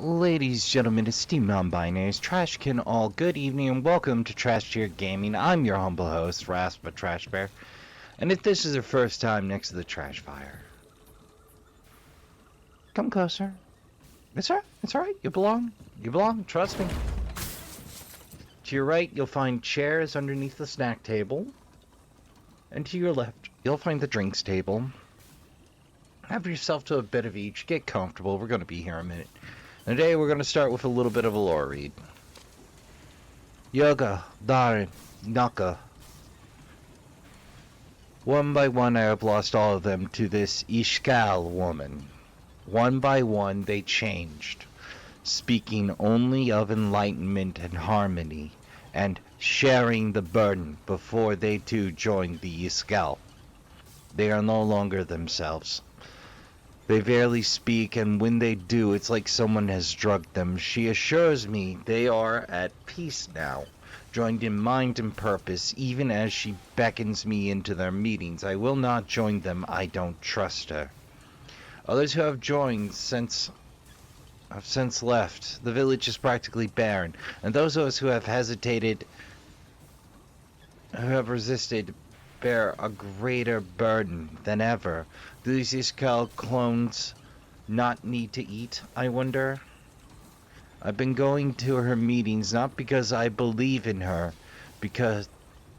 Ladies, gentlemen, esteemed non-binaries, Trashkin all, good evening and welcome to Trash Tier Gaming. I'm your humble host, Raspa Trash Bear, and if this is your first time next to the trash fire, come closer. It's alright, you belong, trust me. To your right, you'll find chairs underneath the snack table, and to your left, you'll find the drinks table. Have yourself to a bit of each, get comfortable, we're going to be here a minute. Today we're going to start with a little bit of a lore read. Yoga, Darin, Naka. One by one I have lost all of them to this Iskal woman. One by one they changed, speaking only of enlightenment and harmony, and sharing the burden before they too joined the Iskal. They are no longer themselves. They barely speak, and when they do, it's like someone has drugged them. She assures me they are at peace now, joined in mind and purpose, even as she beckons me into their meetings. I will not join them. I don't trust her. Others who have joined have since left. The village is practically barren, and those of us who have hesitated, who have resisted, bear a greater burden than ever. Do these Iskal clones not need to eat, I wonder? I've been going to her meetings not because I believe in her,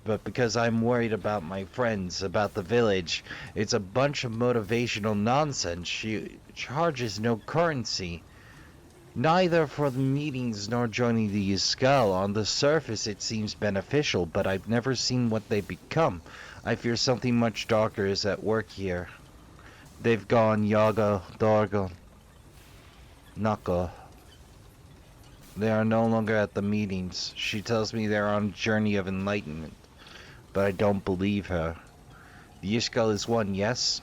but because I'm worried about my friends, about the village. It's a bunch of motivational nonsense. She charges no currency, neither for the meetings nor joining the Iskal. On the surface it seems beneficial, but I've never seen what they become. I fear something much darker is at work here. They've gone Yaga, Dargon, Naka. They are no longer at the meetings. She tells me they're on a journey of enlightenment, but I don't believe her. The Iskal is one, yes?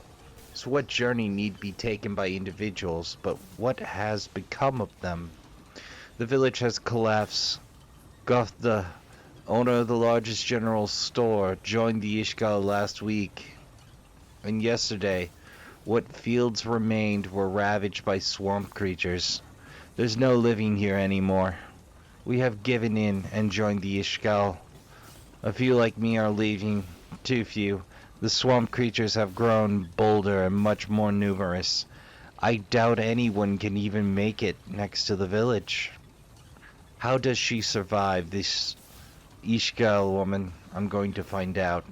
So what journey need be taken by individuals, but what has become of them? The village has collapsed. Goth, the owner of the largest general store, joined the Iskal last week, and yesterday what fields remained were ravaged by swamp creatures. There's no living here anymore. We have given in and joined the Iskal. A few like me are leaving. Too few. The swamp creatures have grown bolder and much more numerous. I doubt anyone can even make it next to the village. How does she survive, this Iskal woman? I'm going to find out.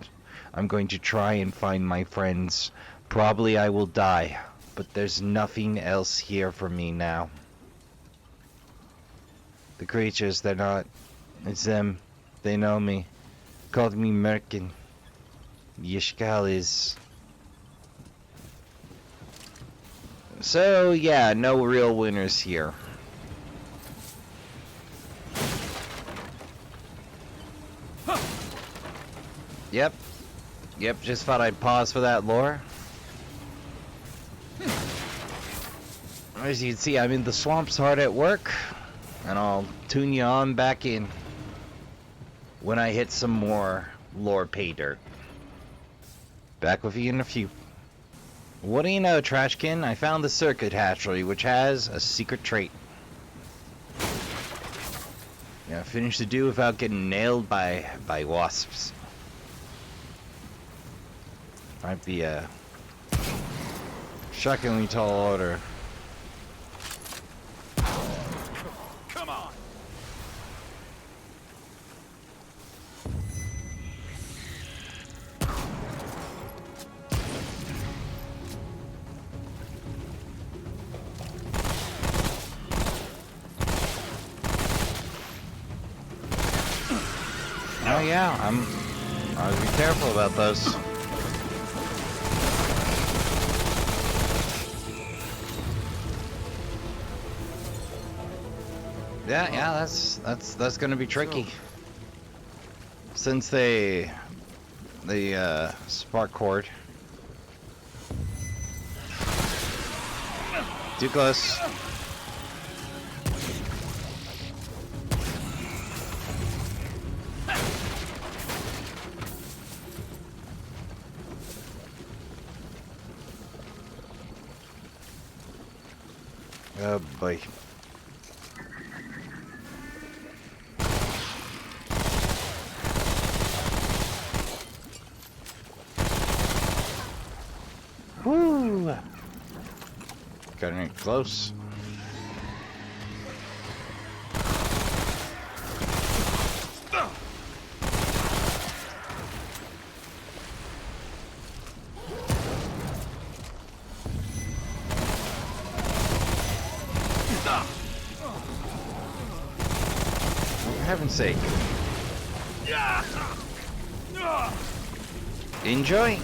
I'm going to try and find my friends. Probably I will die, but there's nothing else here for me now. The creatures, they're not. It's them. They know me. Called me Merkin. Iskal is. So, yeah, no real winners here. Yep, just thought I'd pause for that lore. As you can see, I'm in the swamps hard at work, and I'll tune you on back in when I hit some more lore pay dirt. Back with you in a few. What do you know, Trashkin? I found the circuit hatchery, which has a secret trait. Yeah, finish the do without getting nailed by wasps. Might be a shockingly tall order. Come on. Oh yeah, I'll be careful about those. Yeah, that's gonna be tricky. Since they spark cord. Too close. Oh boy. Cutting it close. For heaven's sake. Enjoy.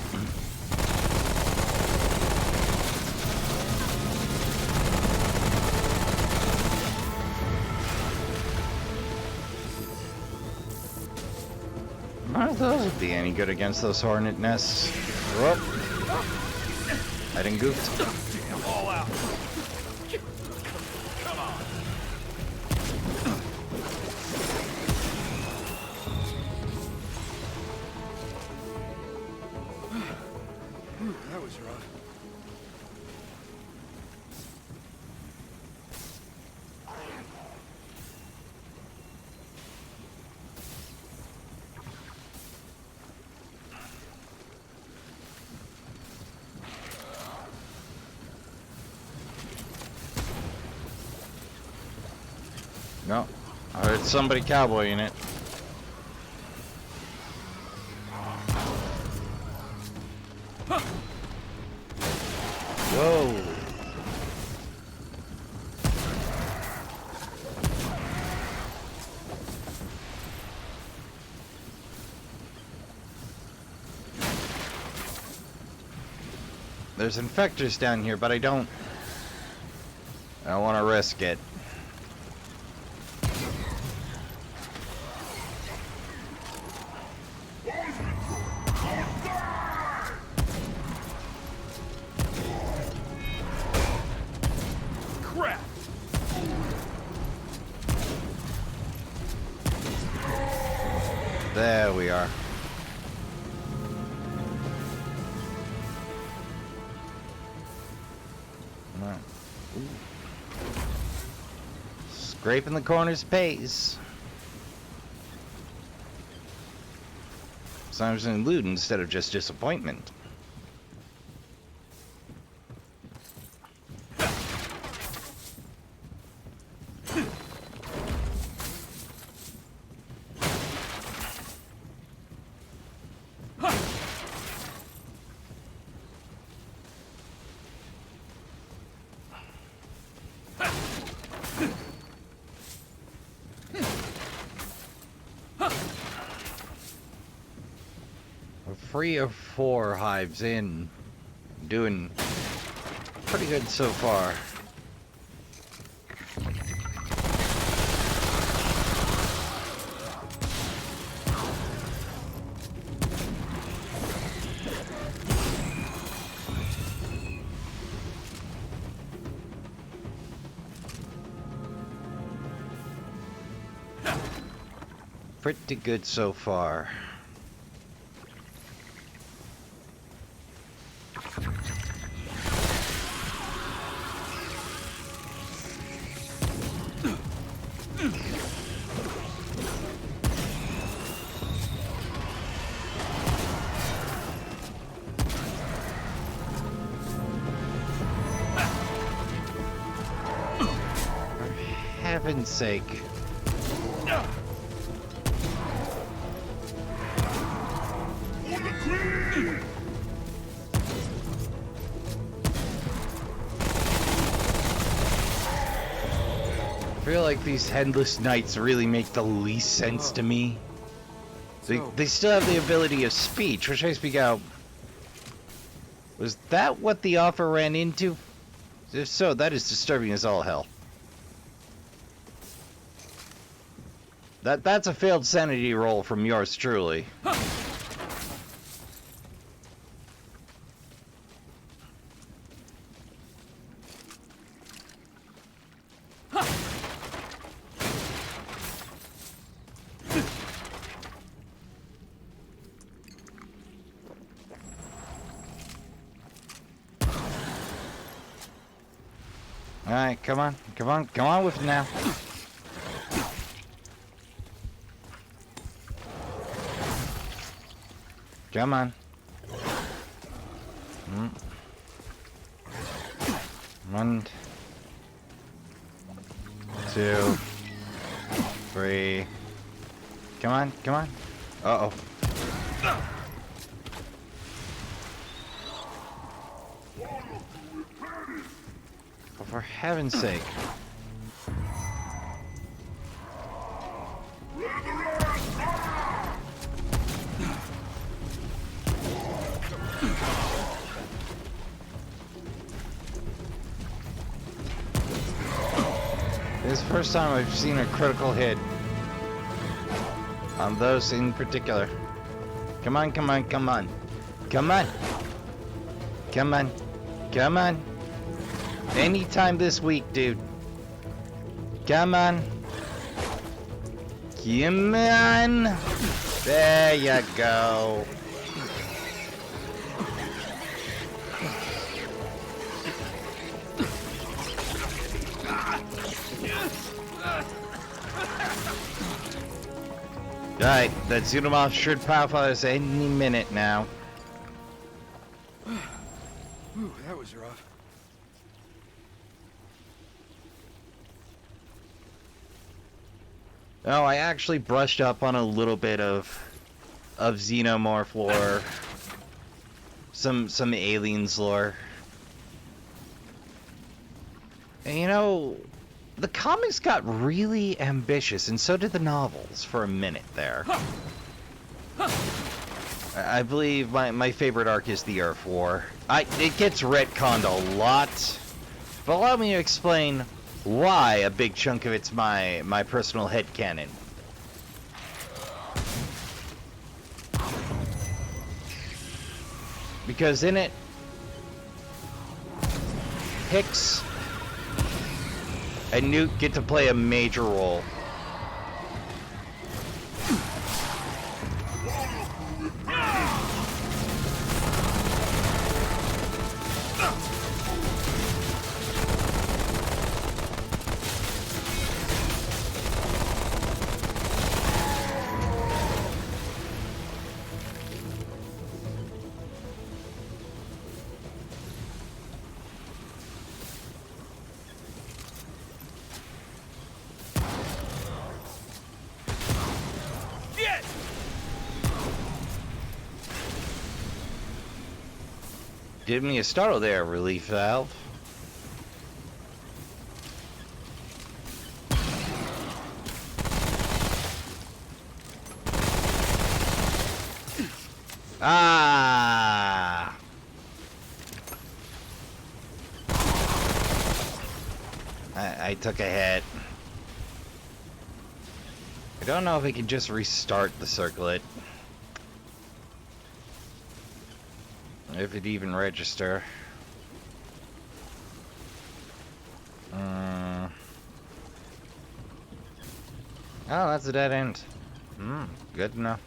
None of those would be any good against those hornet nests. Whoop. I didn't goof. Damn, all out. Come on. That was rough. No. I heard somebody cowboying it. Whoa. There's infectors down here, but I don't want to risk it. Crap. There we are. Alright. Ooh. Scraping the corners pays. Sometimes in loot instead of just disappointment. We're 3 or 4 hives in. Doing pretty good so far. Pretty good so far. For heaven's sake. I feel like these headless knights really make the least sense to me. They still have the ability of speech, which makes me go, was that what the offer ran into? If so, that is disturbing as all hell. That's a failed sanity roll from yours truly. Alright, come on with it now. Come on. 1, 2, 3. Come on, come on. Uh-oh. Oh, for heaven's sake. This is the first time I've seen a critical hit on those in particular. Come on, come on, come on. Come on. Come on. Come on. Anytime this week, dude. Come on. Come on. There you go. Alright, that Xenomorph should pop us any minute now. Whew, that was rough. Oh, I actually brushed up on a little bit of Xenomorph lore. Some aliens lore. And you know, the comics got really ambitious, and so did the novels for a minute there. I believe my favorite arc is the Earth War. It gets retconned a lot, but allow me to explain why a big chunk of it's my personal headcanon. Because in it, Hicks and Newt get to play a major role. Give me a startle there, relief valve. Ah! I took a hit. I don't know if I can just restart the circlet. If it even register. Oh, that's a dead end. Good enough.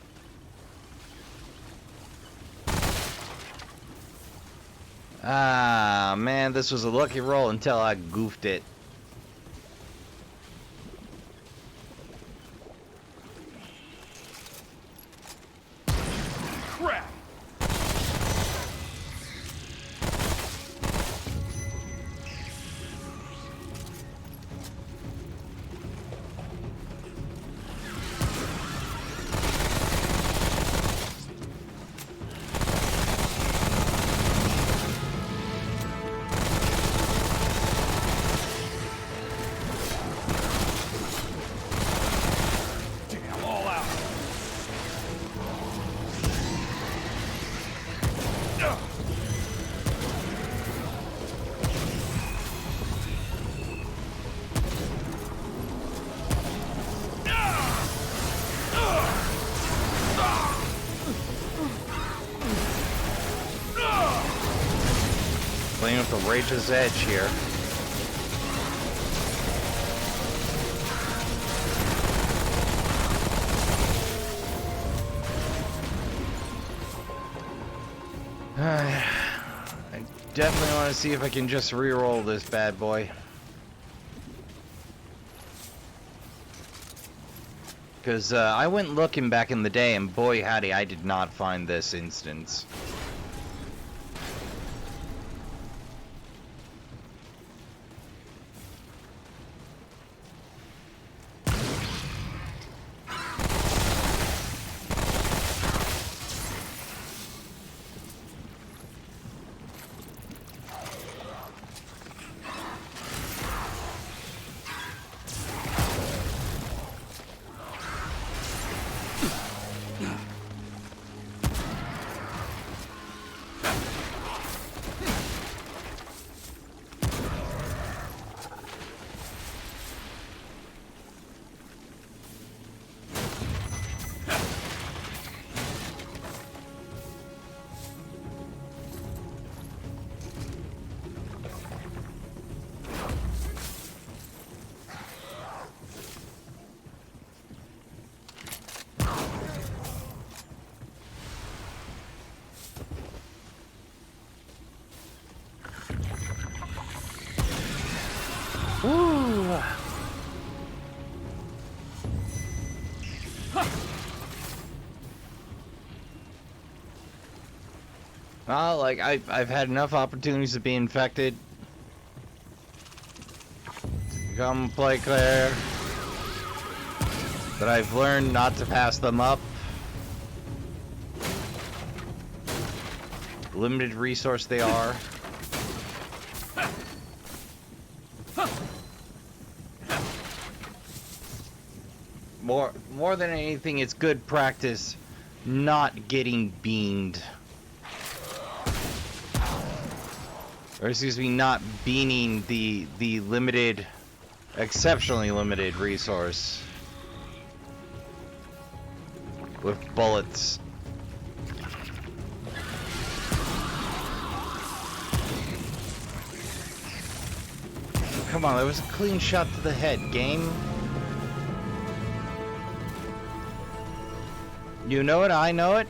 Ah, man, this was a lucky roll until I goofed it. Crap! Playing with the Rage's Edge here. I definitely want to see if I can just re-roll this bad boy. Because I went looking back in the day, and boy howdy, I did not find this instance. Well, like, I've had enough opportunities to be infected. To become play clear. But I've learned not to pass them up. Limited resource they are. More than anything, it's good practice not getting beamed. Or excuse me, not beaning the limited, exceptionally limited resource with bullets. Come on, that was a clean shot to the head, game. You know it, I know it.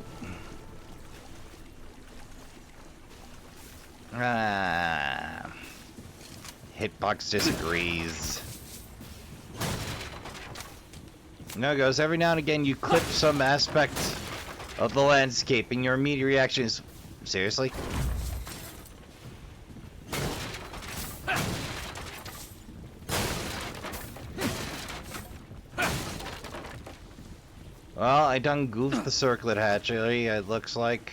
Hitbox disagrees. No, it goes, every now and again you clip some aspect of the landscape and your immediate reaction is, seriously? Well, I done goofed the circlet hatchery, it looks like.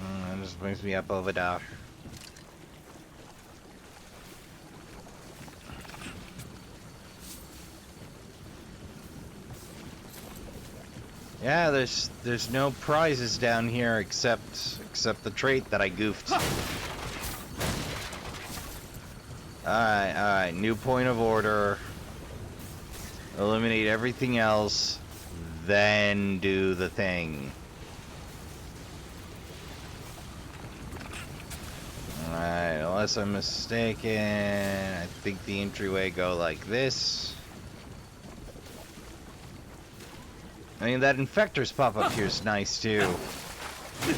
That just brings me up over there. Yeah, there's no prizes down here except the trait that I goofed. Alright, new point of order. Eliminate everything else, then do the thing. Alright, unless I'm mistaken, I think the entryway go like this. I mean, that infectors pop-up here is nice, too.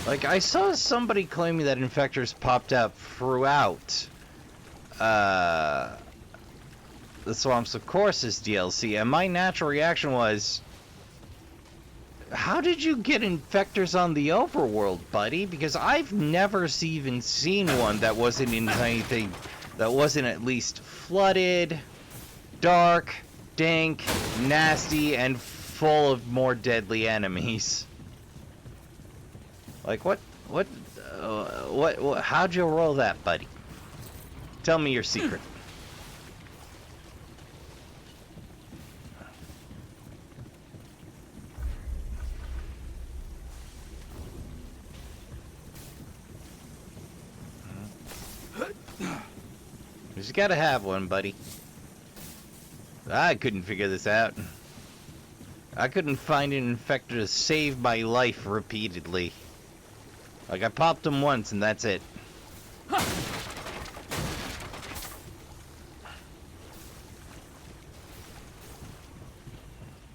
Like, I saw somebody claiming that infectors popped up throughout the Swamps of Corsus DLC, and my natural reaction was, how did you get infectors on the overworld, buddy? Because I've never even seen one that wasn't in anything that wasn't at least flooded, dark, dank, nasty, and full of more deadly enemies. Like, what, how'd you roll that, buddy? Tell me your secret. You gotta have one, buddy. I couldn't figure this out. I couldn't find an infector to save my life repeatedly. Like, I popped him once and that's it.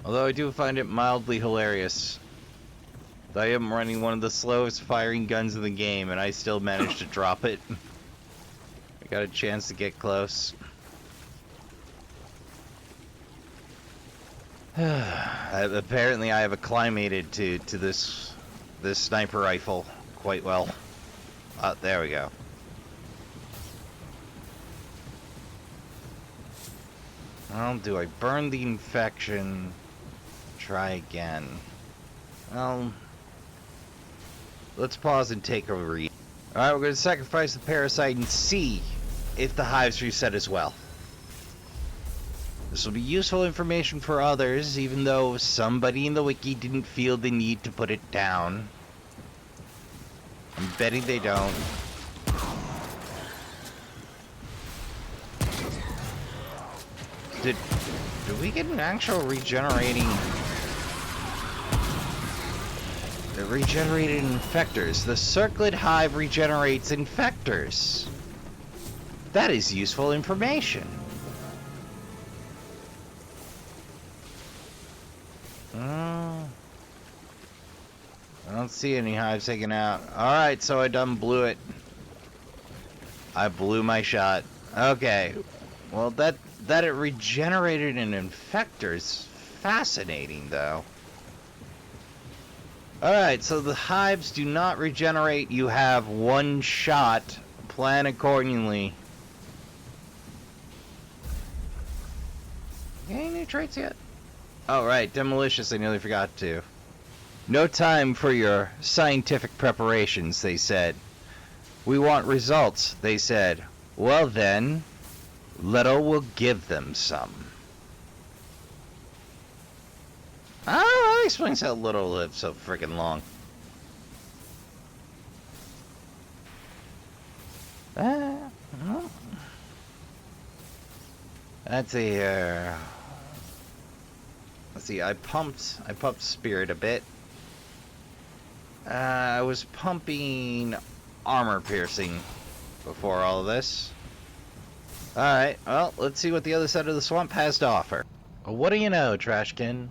Although I do find it mildly hilarious that I am running one of the slowest firing guns in the game and I still managed to drop it. I got a chance to get close. Apparently I have acclimated to this sniper rifle quite well. There we go. Well, do I burn the infection? Try again. Well, let's pause and take a read. Alright, we're going to sacrifice the parasite and see if the hives reset as well. This will be useful information for others, even though somebody in the wiki didn't feel the need to put it down. I'm betting they don't. Did we get an actual regenerated infectors? The circlet hive regenerates infectors. That is useful information. I don't see any hives taken out. Alright, so I done blew it. I blew my shot. Okay. Well, that it regenerated an infector is fascinating, though. Alright, so the hives do not regenerate. You have one shot. Plan accordingly. Any new traits yet? Oh, right. Demolicious, I nearly forgot to. No time for your scientific preparations, they said. We want results, they said. Well then, Leto will give them some. Oh, that explains how Leto lived so freaking long. Well, that's a, let's see, I pumped spirit a bit. I was pumping armor piercing before all of this. Alright, well, let's see what the other side of the swamp has to offer. Well, what do you know, Trashkin?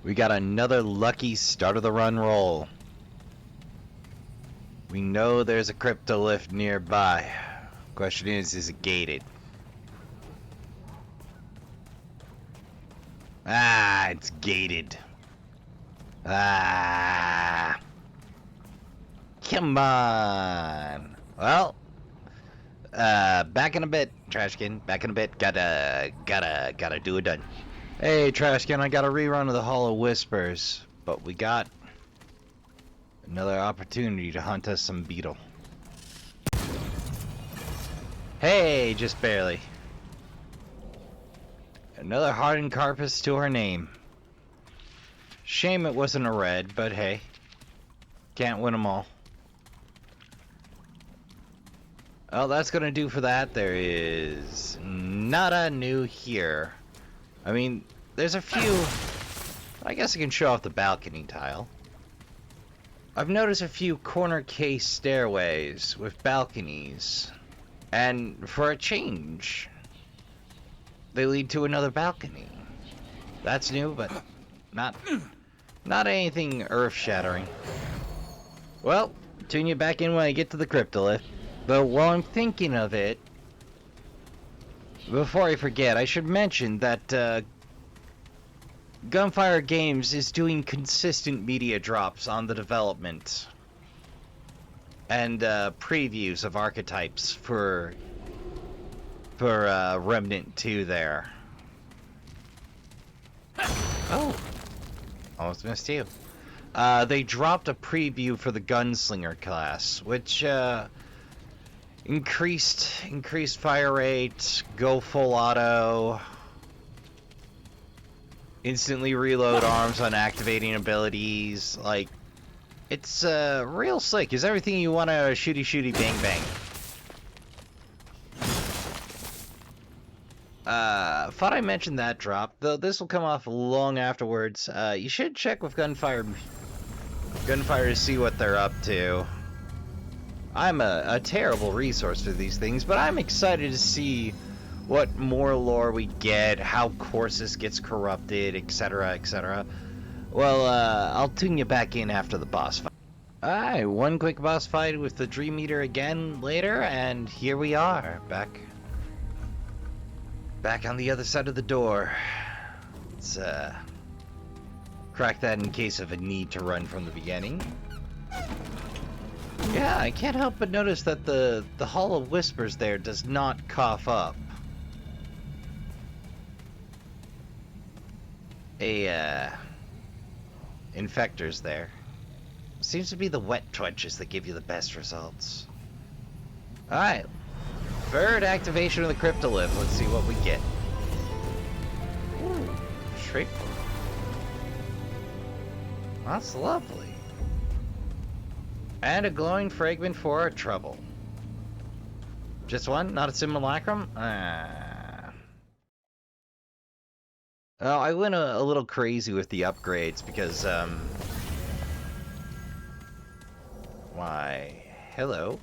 We got another lucky start of the run roll. We know there's a cryptolith nearby. Question is it gated? Ah, it's gated. Ah. Come on. Well, back in a bit, Trashkin. Back in a bit. Gotta do it done. Hey, Trashkin, I got a rerun of the Hall of Whispers, but we got another opportunity to hunt us some beetle. Hey, just barely. Another hardened carpus to her name. Shame it wasn't a red, but hey, can't win them all. Well, that's gonna do for that. There is nada new here. I mean, there's a few. I guess I can show off the balcony tile. I've noticed a few corner case stairways with balconies, and for a change, they lead to another balcony. That's new, but not anything earth-shattering. Well, tune you back in when I get to the cryptolith. But while I'm thinking of it, before I forget, I should mention that Gunfire Games is doing consistent media drops on the development and previews of archetypes for Remnant 2 there. Oh, almost missed you. They dropped a preview for the Gunslinger class, which increased fire rate, go full auto, instantly reload arms on activating abilities. Like, it's real slick. Is everything you want to shooty bang bang. Thought I mentioned that drop, though this will come off long afterwards. You should check with Gunfire to see what they're up to. I'm a terrible resource for these things, but I'm excited to see what more lore we get, how Corsus gets corrupted, etc., etc. Well, I'll tune you back in after the boss fight. Alright, one quick boss fight with the Dream Eater again later, and here we are, back on the other side of the door. Let's crack that in case of a need to run from the beginning. Yeah, I can't help but notice that the Hall of Whispers there does not cough up infectors there. Seems to be the wet twitches that give you the best results. Alright. Third activation of the cryptolith. Let's see what we get. Ooh, straightforward. That's lovely. And a glowing fragment for our trouble. Just one? Not a simulacrum? Oh, I went a little crazy with the upgrades because, why, hello.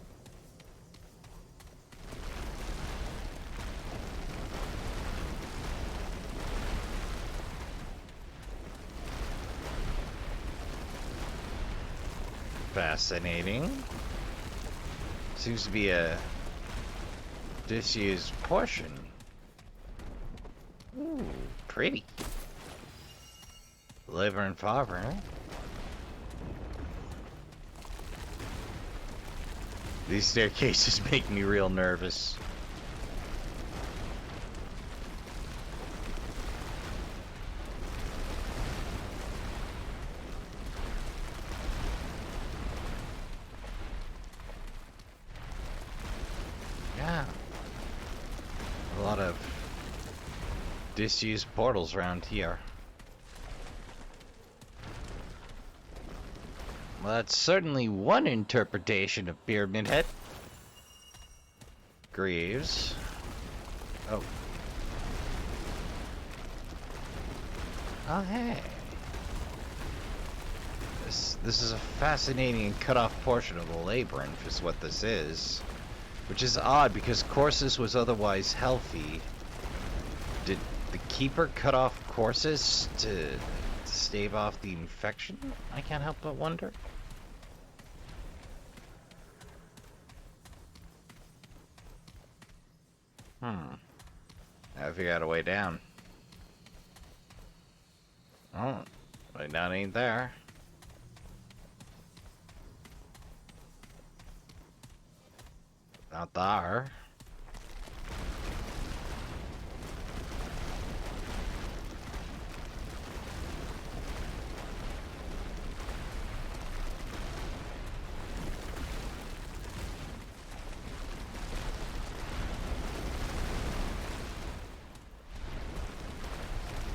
fascinating. Seems to be a disused portion. Ooh, pretty. Liver and Favre, huh? These staircases make me real nervous. Yeah. A lot of disused portals around here. Well, that's certainly one interpretation of Pyramid Head. Greaves. Oh. Oh, hey. This is a fascinating and cut-off portion of the labyrinth, is what this is. Which is odd, because Corsus was otherwise healthy. Did the Keeper cut off Corsus to stave off the infection? I can't help but wonder. I figured out a way down. Oh, way down ain't there. Not there.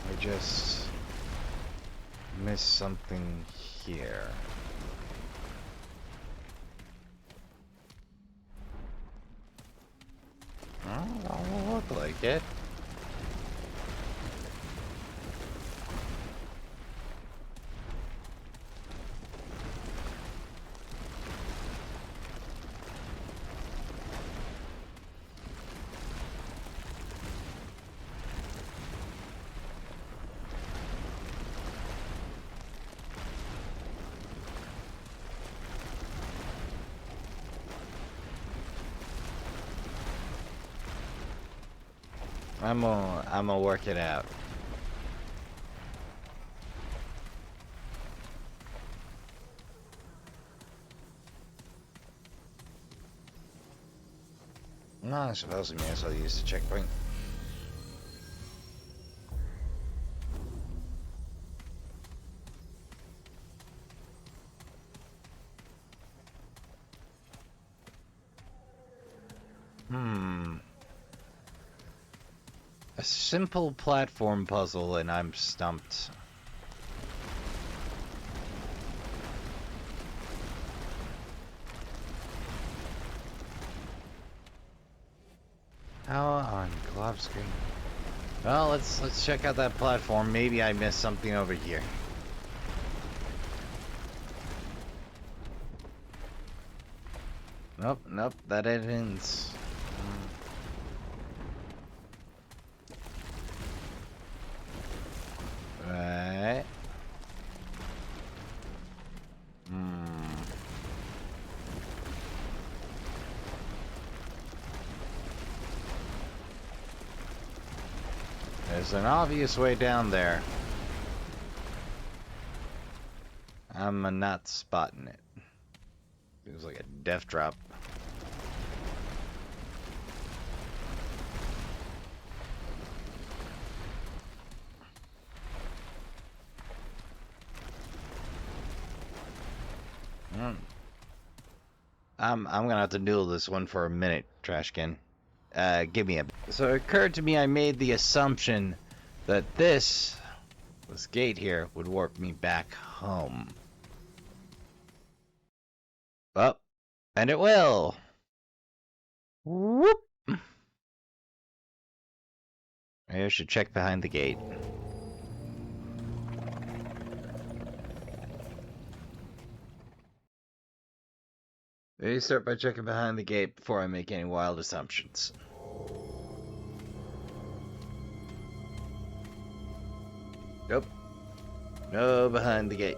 I just missed something here. Oh, don't look like it. I'm gonna work it out. No, I suppose we may as well use the checkpoint. A simple platform puzzle and I'm stumped. How on glove screen? Well, let's check out that platform. Maybe I missed something over here. Nope, that ends. Right. There's an obvious way down there. I'm not spotting it. Feels like a death drop. I'm gonna have to noodle this one for a minute, Trashkin. Give me a... So it occurred to me I made the assumption that this gate here would warp me back home. Oh, and it will! Whoop! Maybe I should check behind the gate. Maybe start by checking behind the gate before I make any wild assumptions. Nope. No behind the gate.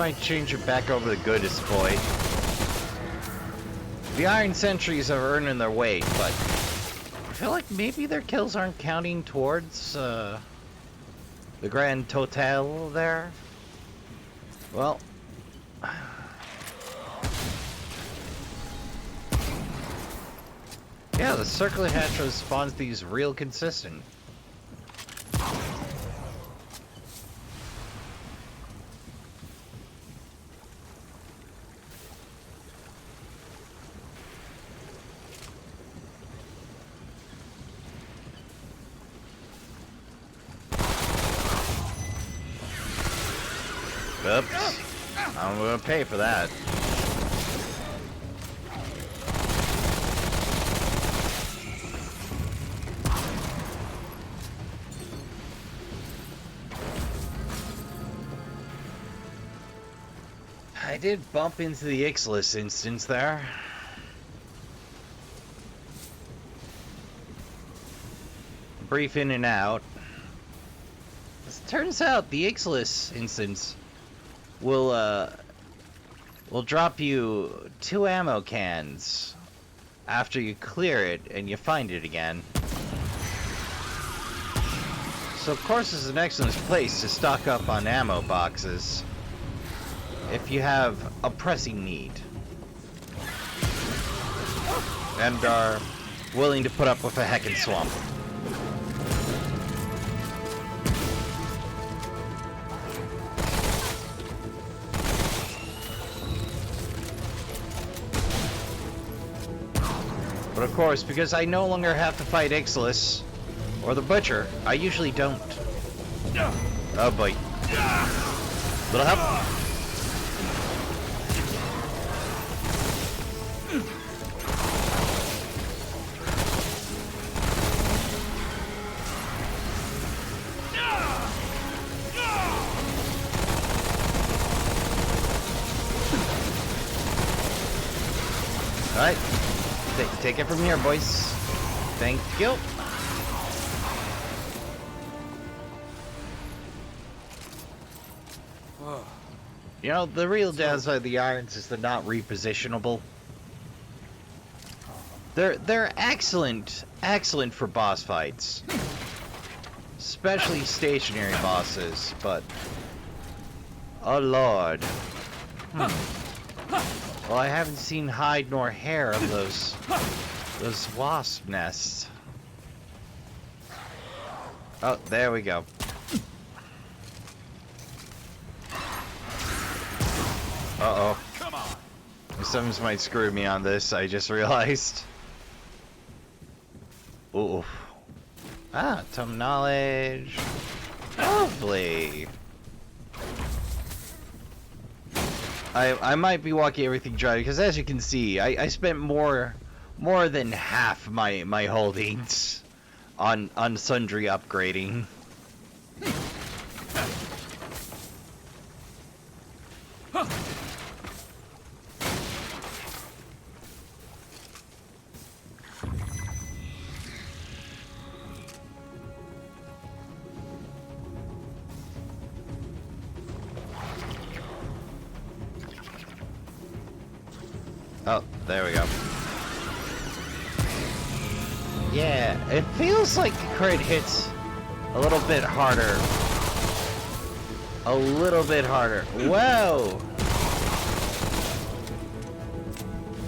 might change it back over the goodest boy. The Iron Sentries are earning their weight, but I feel like maybe their kills aren't counting towards the grand total there. Well, yeah, the circlet hatch spawns these real consistent. Oops. I'm gonna pay for that. I did bump into the Ixalis instance there. Brief in and out. As it turns out, the Ixalis instance will drop you 2 ammo cans after you clear it and you find it again. So Corsus is an excellent place to stock up on ammo boxes if you have a pressing need and are willing to put up with a heckin' swamp. But of course, because I no longer have to fight Ixalis or the Butcher, I usually don't. Oh boy. Little help. Alright. Take it from here, boys. Thank you. Whoa. You know, the real downside of the irons is they're not repositionable. They're excellent for boss fights. Especially stationary bosses, but oh lord. Well, I haven't seen hide nor hair of those wasp nests. Oh, there we go. Uh-oh. Come on. Someone might screw me on this, I just realized. Ooh. Ah, some knowledge. Lovely. I might be walking everything dry because, as you can see, I spent more than half my holdings on sundry upgrading. Oh, there we go. Yeah, it feels like the crit hits a little bit harder. A little bit harder. Whoa!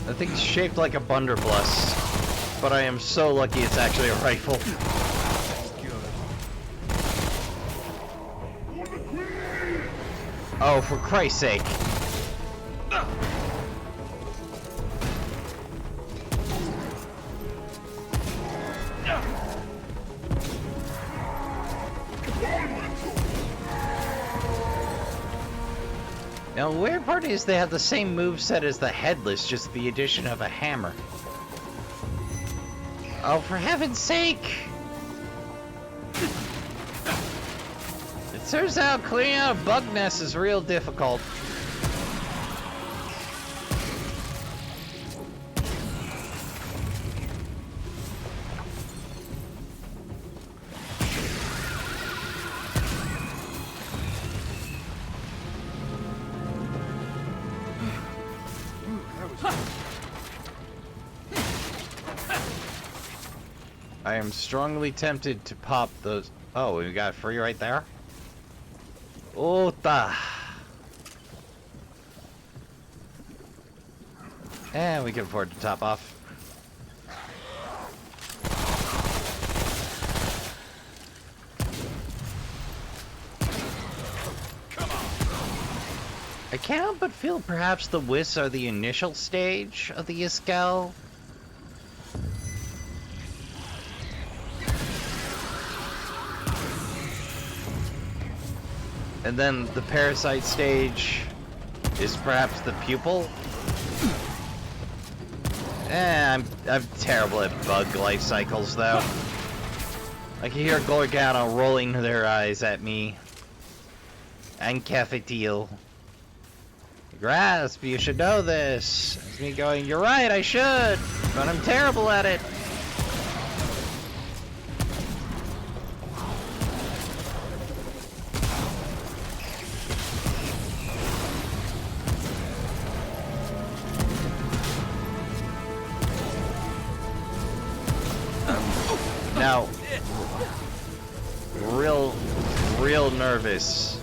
That thing's shaped like a blunderbuss, but I am so lucky it's actually a rifle. Oh, for Christ's sake. Now, the weird part is they have the same moveset as the Headless, just the addition of a hammer. Oh, for heaven's sake! It turns out clearing out a bug nest is real difficult. I am strongly tempted to pop those. Oh, we got free right there. Ota. And we can afford to top off. I can't help but feel perhaps the wisps are the initial stage of the Iskal. And then the parasite stage is perhaps the pupil. I'm terrible at bug life cycles though. I can hear Gorgana rolling their eyes at me. And Cafetil. Grasp, you should know this. It's me going, you're right, I should, but I'm terrible at it. Now, real nervous.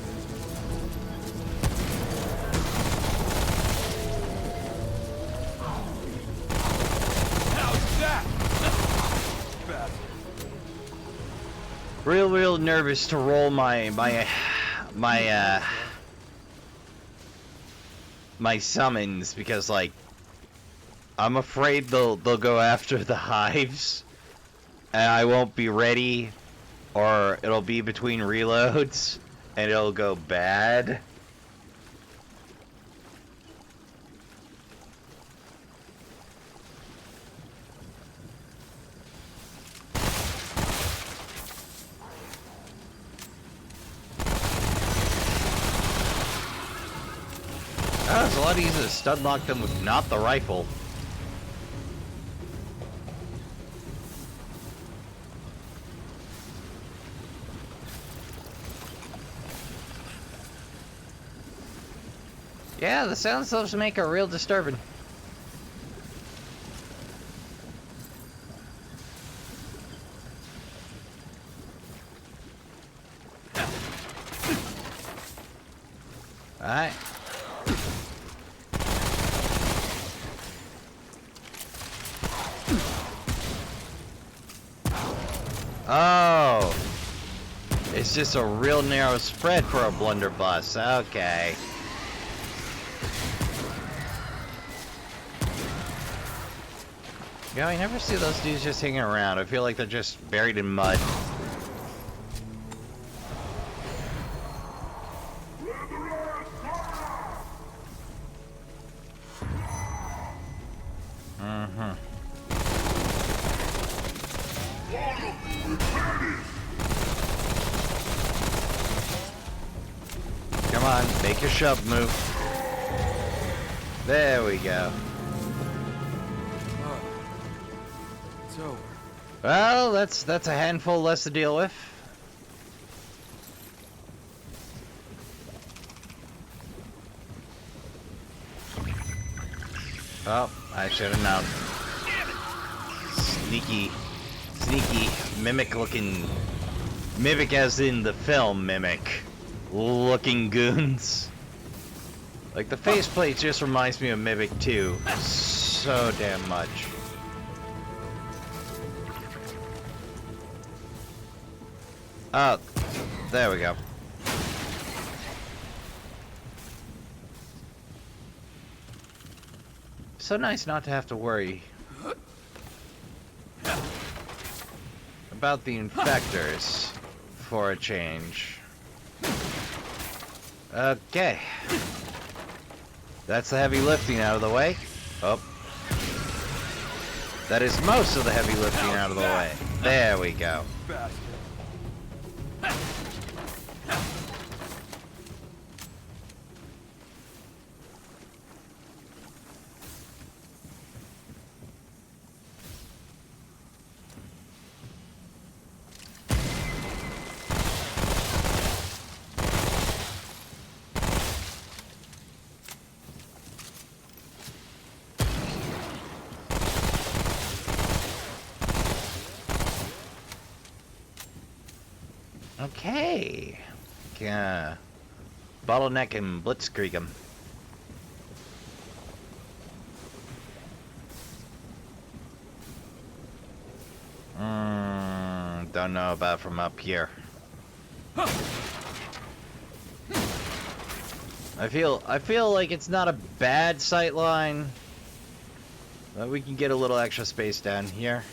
Real nervous to roll my summons because like I'm afraid they'll go after the hives and I won't be ready, or it'll be between reloads and it'll go bad. Oh, it's a lot easier to stun lock them with not the rifle. Yeah, the sound slopes make it real disturbing. Alright. Oh, it's just a real narrow spread for a blunderbuss. Okay. Yeah, I never see those dudes just hanging around. I feel like they're just buried in mud. Come on, make your shove move. There we go. Oh, it's over. Well, that's a handful less to deal with. Oh, I should have known. Sneaky, mimic-looking... Mimic as in the film Mimic. Looking goons. Like, the faceplate just reminds me of Mimic 2. So damn much. Oh, there we go. So nice not to have to worry about the infectors for a change. Okay. That's the heavy lifting out of the way. Oh. That is most of the heavy lifting out of the way. There we go. Okay. Yeah. Bottleneck and blitzkrieg him. Don't know about from up here. I feel like it's not a bad sight line. But we can get a little extra space down here.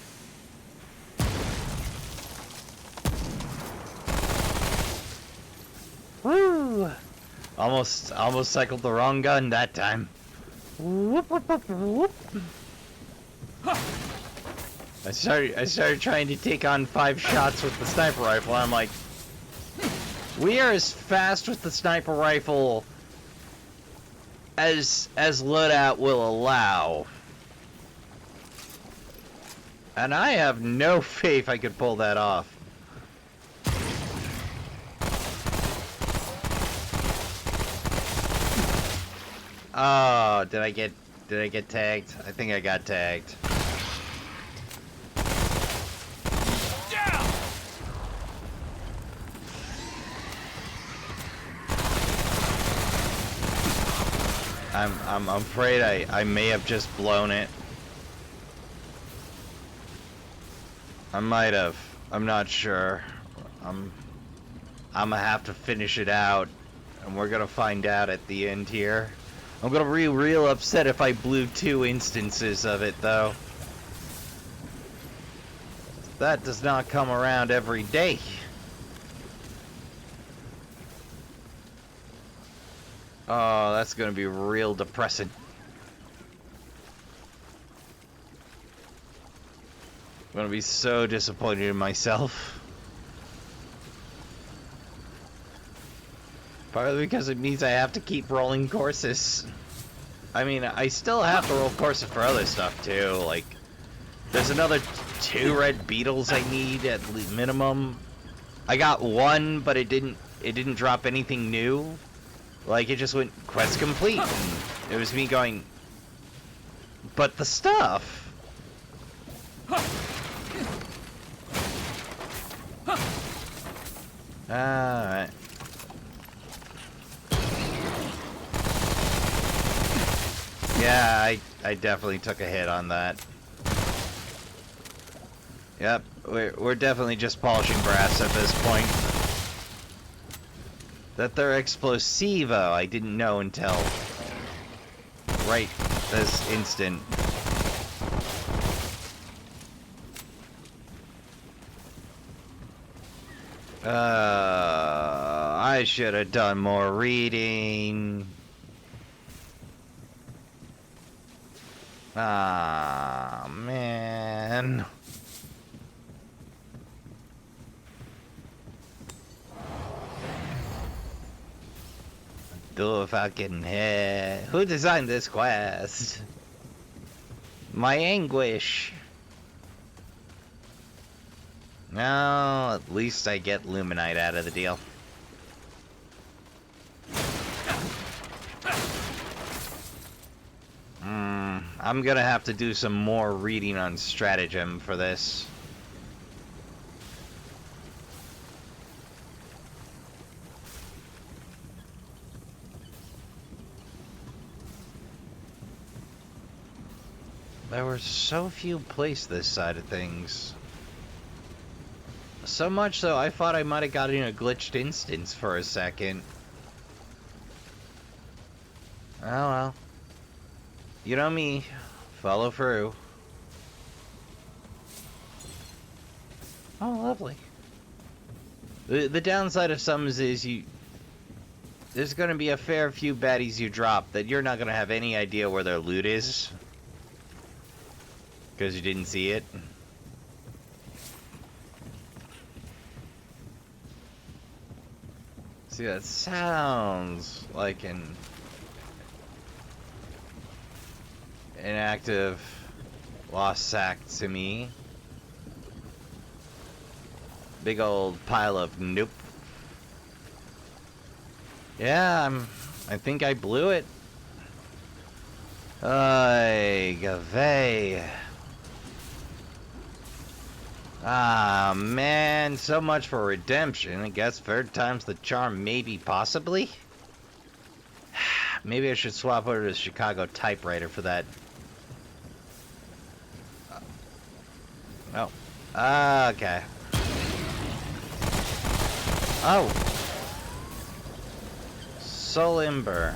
Woo! Almost cycled the wrong gun that time. Whoop, whoop, whoop, whoop. I started trying to take on 5 shots with the sniper rifle. And I'm like, we are as fast with the sniper rifle as loadout will allow. And I have no faith I could pull that off. Oh, did I get tagged? I think I got tagged. I'm afraid I may have just blown it. I might have. I'm not sure. I'm gonna have to finish it out, and we're gonna find out at the end here. I'm gonna be real upset if I blew 2 instances of it, though. That does not come around every day. Oh, that's gonna be real depressing. I'm gonna be so disappointed in myself. Partly because it means I have to keep rolling Corsus. I mean, I still have to roll Corsus for other stuff too. Like, there's another 2 red beetles I need at minimum. I got 1, but it didn't drop anything new. Like, it just went quest complete. And it was me going, but the stuff. Alright. Yeah, I definitely took a hit on that. Yep, we're definitely just polishing brass at this point. That they're explosivo, I didn't know until right this instant. I should have done more reading. Ah, man. Do without getting hit. Who designed this quest? My anguish. No, at least I get Luminite out of the deal. I'm gonna have to do some more reading on stratagem for this. There were so few placed this side of things. So much so, I thought I might have gotten a glitched instance for a second. Oh well. You know me. Follow through. Oh, lovely. The downside of some is there's gonna be a fair few baddies you drop that you're not gonna have any idea where their loot is. Because you didn't see it. See, that sounds like an inactive lost sack to me. Big old pile of nope. Yeah, I think I blew it. Ay, gavay. Ah, man, so much for redemption. I guess third time's the charm, maybe, possibly? Maybe I should swap over to the Chicago typewriter for that. Oh. Okay. Oh. Soul Ember.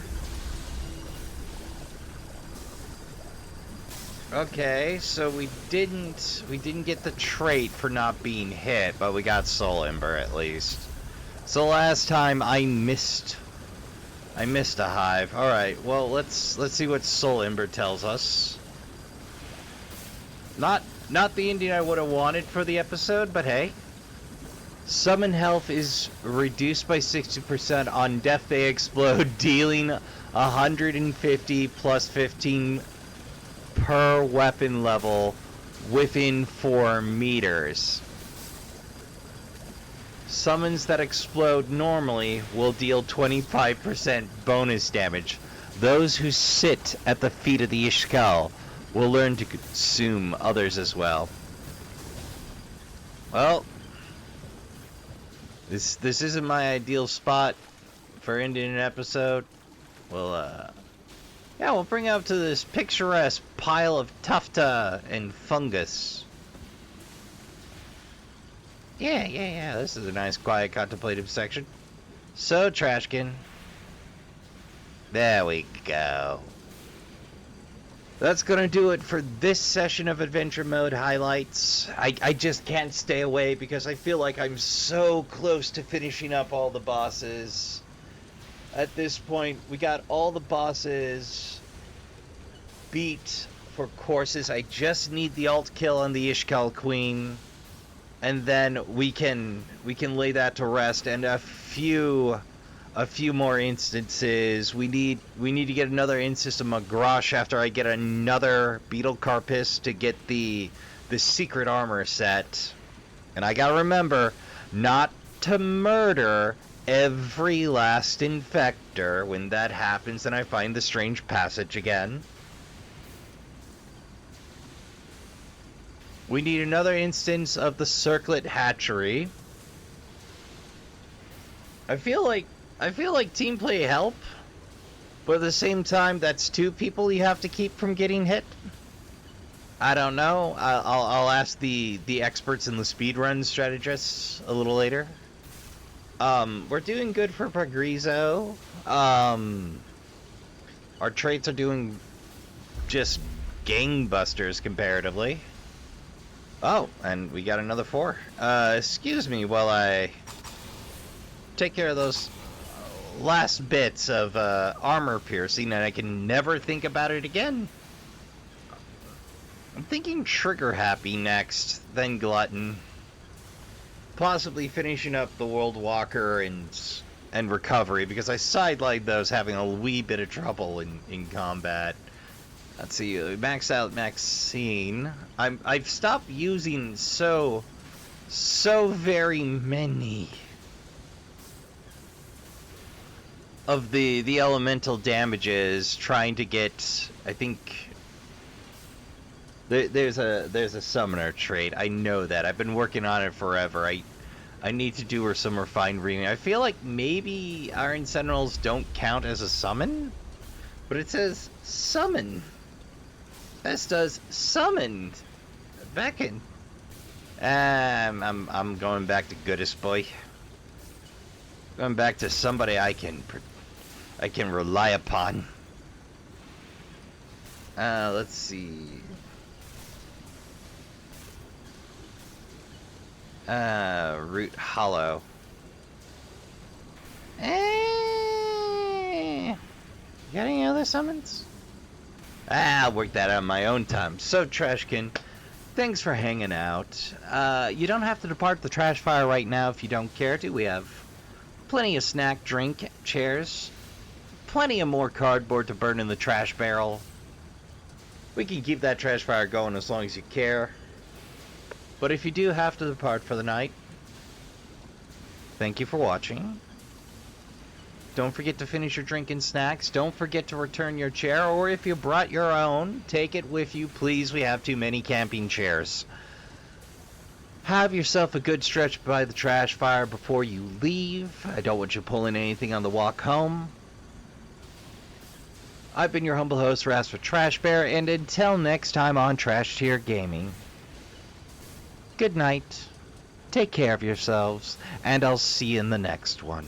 Okay, so we didn't get the trait for not being hit, but we got Soul Ember at least. So last time I missed a hive. All right, well let's see what Soul Ember tells us. Not the ending I would have wanted for the episode, but hey. Summon health is reduced by 60% on death they explode, dealing 150 plus 15 per weapon level within 4 meters. Summons that explode normally will deal 25% bonus damage. Those who sit at the feet of the Iskal will learn to consume others as well. Well, this isn't my ideal spot for ending an episode. Yeah, we'll bring up to this picturesque pile of tufta and fungus. Yeah, this is a nice, quiet, contemplative section. So, Trashkin. There we go. That's gonna do it for this session of Adventure Mode Highlights. I just can't stay away because I feel like I'm so close to finishing up all the bosses. At this point, we got all the bosses beat for Corsus. I just need the alt kill on the Iskal Queen, and then we can lay that to rest. And a few more instances. We need to get another instance of Magrosh after I get another Beetle Carpus to get the secret armor set. And I gotta remember not to murder every last infector. When that happens, then I find the strange passage again. We need another instance of the circlet hatchery. I feel like team play help, but at the same time, that's 2 people you have to keep from getting hit. I don't know. I'll ask the experts in the speedrun strategists a little later. We're doing good for Progresso. Our traits are doing just gangbusters comparatively. Oh, and we got another 4. Excuse me while I take care of those last bits of armor piercing, and I can never think about it again. I'm thinking Trigger Happy next, then Glutton. Possibly finishing up the World Walker and Recovery, because I sidelined those having a wee bit of trouble in combat. Let's see, max out Maxine. I've stopped using so very many of the elemental damages, trying to get, I think there's a summoner trait. I know that. I've been working on it forever. I need to do her some refined reading. I feel like maybe Iron Sentinels don't count as a summon, but it says summon. This does summoned. Beckon. I'm going back to Goodest Boy. Going back to somebody I can rely upon. Let's see. Root Hollow. Got any other summons? I'll work that out on my own time. So, Trashkin, thanks for hanging out. You don't have to depart the trash fire right now if you don't care to. We have plenty of snack, drink, chairs. Plenty of more cardboard to burn in the trash barrel. We can keep that trash fire going as long as you care. But if you do have to depart for the night, thank you for watching. Don't forget to finish your drink and snacks. Don't forget to return your chair, or if you brought your own, take it with you, please. We have too many camping chairs. Have yourself a good stretch by the trash fire before you leave. I don't want you pulling anything on the walk home. I've been your humble host, Rasper Trash Bear, and until next time on Trash Tier Gaming, good night, take care of yourselves, and I'll see you in the next one.